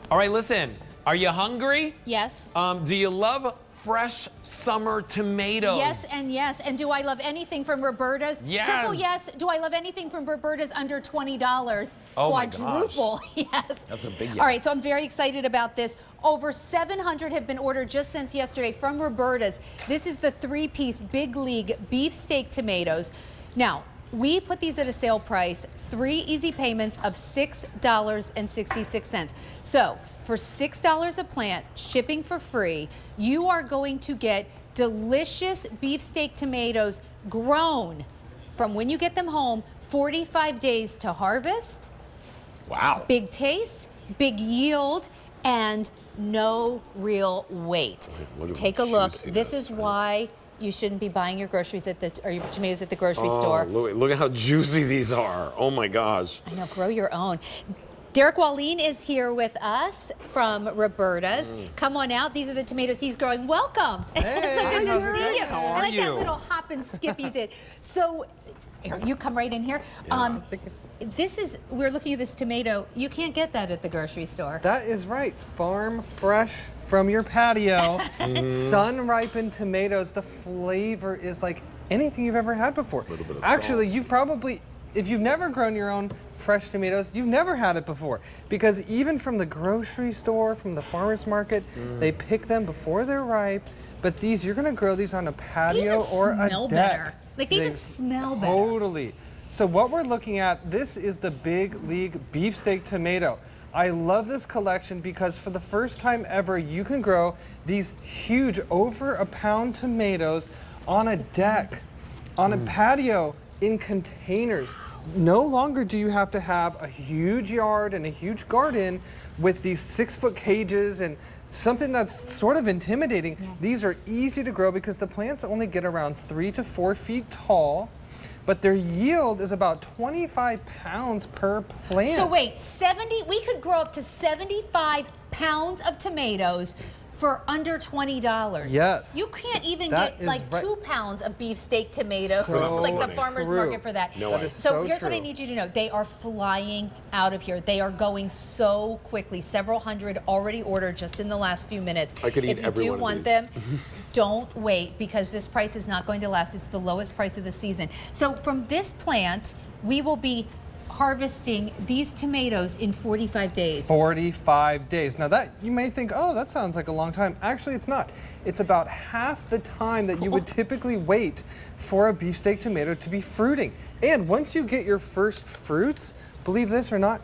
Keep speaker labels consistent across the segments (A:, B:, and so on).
A: All right, listen. Are you hungry?
B: Yes.
A: Do you love fresh summer tomatoes?
B: Yes and yes. And do I love anything from Roberta's?
A: Yes.
B: Triple yes. Do I love anything from Roberta's under $20?
A: Oh my
B: Quadruple.
A: gosh.
B: Yes.
A: That's a big yes.
B: All right, so I'm very excited about this. Over 700 have been ordered just since yesterday from Roberta's. This is the 3-piece Big League Beefsteak tomatoes. Now, we put these at a sale price, 3 easy payments of $6.66. So for $6 a plant, shipping for free, you are going to get delicious beefsteak tomatoes grown from when you get them home, 45 days to harvest.
A: Wow.
B: Big taste, big yield, and no real weight. Take a look. This is why you shouldn't be buying your groceries at your tomatoes at the grocery store.
A: Look at how juicy these are. Oh my gosh.
B: I know, grow your own. Derek Wallin is here with us from Roberta's. Come on out. These are the tomatoes he's growing. Welcome.
C: Hey,
B: It's so good to see you.
A: How are
B: I like that
A: you?
B: little hop and skip you did. So, here, you come right in here. We're looking at this tomato. You can't get that at the grocery store.
C: That is right. Farm fresh from your patio. Sun-ripened tomatoes. The flavor is like anything you've ever had before. Actually, you've probably, if you've never grown your own fresh tomatoes, you've never had it before. Because even from the grocery store, from the farmer's market, they pick them before they're ripe. But these, you're gonna grow these on a patio or a
B: smell
C: deck.
B: better. Like they even smell better.
C: Totally. So what we're looking at, this is the Big League Beefsteak tomato. I love this collection because for the first time ever, you can grow these huge, over a pound tomatoes on a deck, on a patio, in containers. No longer do you have to have a huge yard and a huge garden with these 6-foot cages and something that's sort of intimidating. These are easy to grow because the plants only get around 3 to 4 feet tall, but their yield is about 25 pounds per plant.
B: So wait, we could grow up to 75 pounds of tomatoes for under $20.
C: Yes.
B: You can't even
C: That
B: get
C: is
B: like
C: right.
B: 2 pounds of beefsteak tomatoes,
C: So
B: like the farmer's
C: true.
B: market for that.
A: No way.
C: That is
B: So here's what I
C: true.
B: need you to know. They are flying out of here. They are going so quickly. Several hundred already ordered just in the last few minutes.
A: I could eat
B: if you
A: every
B: do
A: one of
B: want
A: these.
B: them, don't wait because this price is not going to last. It's the lowest price of the season. So from this plant, we will be harvesting these tomatoes in 45 days.
C: 45 days. Now that, you may think, oh, that sounds like a long time. Actually, it's not. It's about half the time that you would typically wait for a beefsteak tomato to be fruiting. And once you get your first fruits, believe this or not,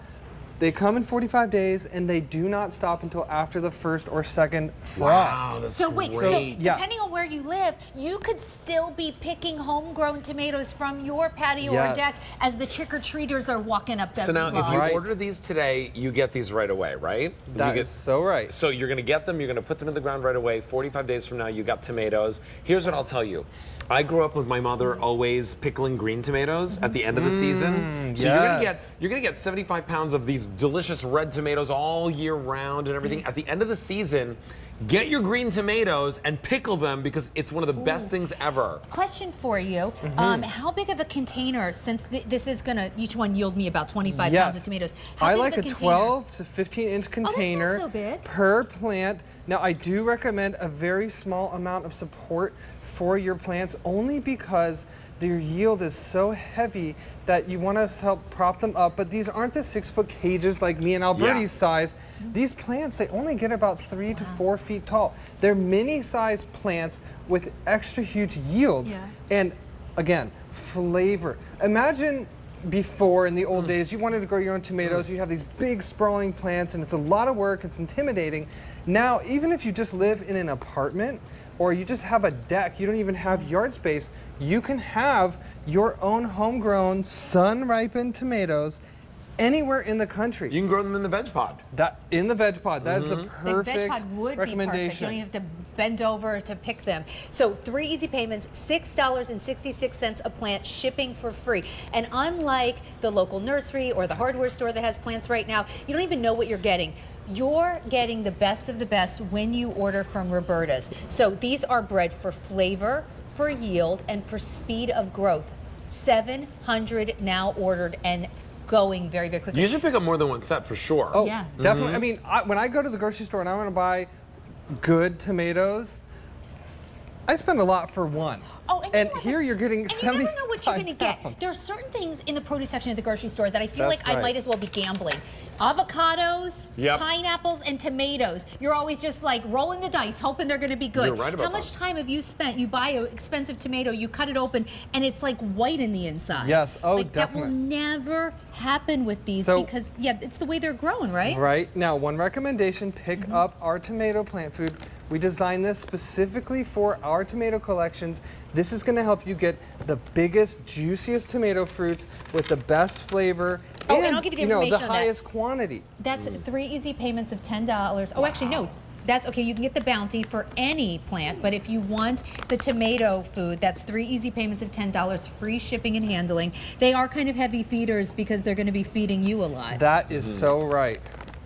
C: they come in 45 days and they do not stop until after the first or second frost.
A: Wow, that's
B: So wait,
A: great.
B: so
C: Yeah.
B: depending on where you live, you could still be picking homegrown tomatoes from your patio or
C: Yes.
B: deck as the trick-or-treaters are walking up that
A: So now, if
B: lawn.
A: you
C: Right.
A: order these today, you get these right away, right?
C: That
A: You
C: is so right.
A: So you're gonna get them, you're gonna put them in the ground right away. 45 days from now, you got tomatoes. Here's what I'll tell you. I grew up with my mother always pickling green tomatoes at the end of the season. So
C: yes.
A: you're gonna get 75 pounds of these delicious red tomatoes all year round and everything. At the end of the season, get your green tomatoes and pickle them because it's one of the best things ever.
B: Question for you. How big of a container, since this is going to, each one yield me about 25 pounds of tomatoes. How
C: I
B: big
C: like
B: of
C: a
B: a container?
C: 12 to 15-inch container
B: so big.
C: per plant. Now, I do recommend a very small amount of support for your plants only because their yield is so heavy that you want to help prop them up, but these aren't the 6-foot cages like me and Alberti's size. These plants, they only get about 3 to 4 feet tall. They're mini-sized plants with extra huge yields. And again, flavor. Imagine before, in the old days, you wanted to grow your own tomatoes, you have these big sprawling plants and it's a lot of work, it's intimidating. Now, even if you just live in an apartment or you just have a deck, you don't even have yard space, you can have your own homegrown, sun-ripened tomatoes anywhere in the country.
A: You can grow them in the veg pod.
C: That in the veg pod, that is a
B: The
C: perfect
B: veg pod would be perfect. You
C: recommendation.
B: don't even have to bend over to pick them. So 3 easy payments, $6.66 a plant, shipping for free. And unlike the local nursery or the hardware store that has plants right now, you don't even know what you're getting. You're getting the best of the best when you order from Roberta's. So these are bred for flavor, for yield, and for speed of growth. 700 now ordered, and going very, very quickly.
A: You should pick up more than one set for sure.
C: Oh,
B: Yeah.
C: definitely. I mean, when I go to the grocery store and I want to buy good tomatoes, I spend a lot for one.
B: Oh,
C: and
B: you know
C: here
B: what?
C: you're getting
B: And
C: 75
B: you never know what you're going to get.
C: pounds.
B: There's certain things in the produce section of the grocery store that I feel
C: That's
B: like I
C: right.
B: might as well be gambling. Avocados,
A: Yep.
B: pineapples, and tomatoes. You're always just like rolling the dice, hoping they're going to be good.
A: You're right about
B: How much
A: that.
B: time have you spent? You buy an expensive tomato, you cut it open, and it's like white in the inside.
C: Yes. Oh,
B: like,
C: definitely.
B: That will never happen with these
C: So-
B: because, yeah, it's the way they're growing, right?
C: Right. Now, one recommendation, pick
B: Mm-hmm.
C: up our tomato plant food. We designed this specifically for our tomato collections. This is going to help you get the biggest, juiciest tomato fruits with the best flavor
B: Oh, and I'll give you the
C: the
B: information on that.
C: highest quantity.
B: That's 3 easy payments of $10. Oh, actually, no. That's okay. You can get the bounty for any plant, but if you want the tomato food, that's 3 easy payments of $10, free shipping and handling. They are kind of heavy feeders because they're going to be feeding you a lot.
C: That is so right.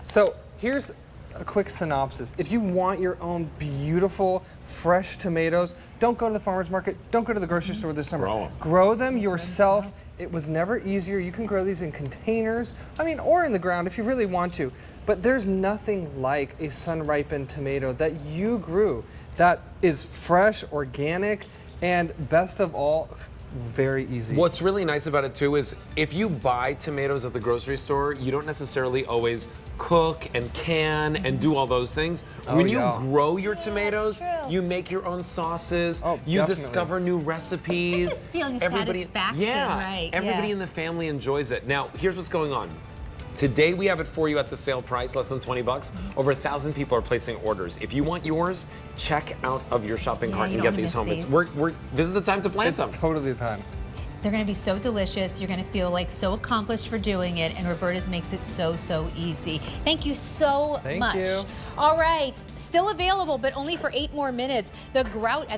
C: So here's a quick synopsis. If you want your own beautiful, fresh tomatoes, don't go to the farmer's market. Don't go to the grocery store this summer.
A: Grow 'em.
C: Grow them yourself. It was never easier. You can grow these in containers, or in the ground if you really want to. But there's nothing like a sun-ripened tomato that you grew that is fresh, organic, and best of all, very easy.
A: What's really nice about it too is if you buy tomatoes at the grocery store, you don't necessarily always cook and can and do all those things. When you
C: yeah.
A: grow your tomatoes,
B: true.
A: you make your own sauces,
C: Oh,
A: you
C: definitely.
A: discover new recipes.
B: It's such a feeling of
A: Everybody-
B: satisfaction,
A: yeah,
B: right,
A: Everybody
B: yeah.
A: in the family enjoys it. Now, here's what's going on. Today we have it for you at the sale price, less than 20 bucks. Over 1,000 people are placing orders. If you want yours, check out of your shopping
B: Yeah,
A: cart
B: you
A: and
B: don't
A: get
B: wanna
A: these home.
B: miss
A: It's,
B: these.
A: this is the time to plant
C: It's
A: them.
C: totally the time.
B: They're going to be so delicious. You're going to feel like so accomplished for doing it, and Roberta's makes it so, so easy. Thank you so
C: Thank
B: much.
C: you.
B: All right, still available, but only for 8 more minutes. The grout at